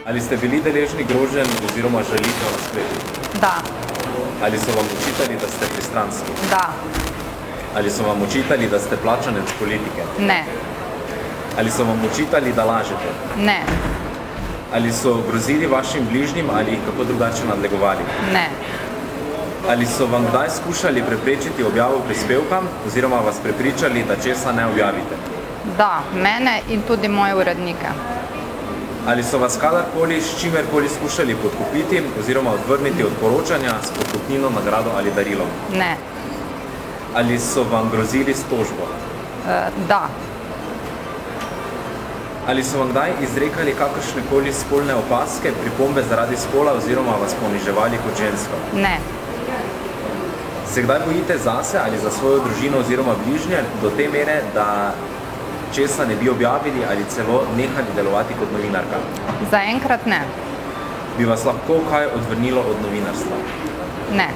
Ali ste bili deležni groženj oziroma žalitev na spletu? Da. Ali so vam očitali, da ste pristranski? Da. Ali so vam očitali, da ste plačanec politike? Ne. Ali so vam očitali, da lažete? Ne. Ali so grozili vašim bližnjim ali jih kako drugače nadlegovali? Ne. Ali so vam kdaj skušali preprečiti objavo prispevka oziroma vas prepričali, da česa ne objavite? Da, mene in tudi moje urednike. Ali so vas kadarkoli s čimerkoli skušali podkupiti oziroma odvrniti od poročanja s podkupnino, nagrado ali darilom? Ne. Ali so vam grozili s tožbo? Da. Ali so vam kdaj izrekali kakršnekoli spolne opazke, pripombe zaradi spola oziroma vas poniževali kot žensko? Ne. Se kdaj bojite zase ali za svojo družino oziroma bližnje do te mere, da česa ne bi objavili ali celo nehali delovati kot novinarka? Zaenkrat ne. Bi vas lahko kaj odvrnilo od novinarstva? Ne.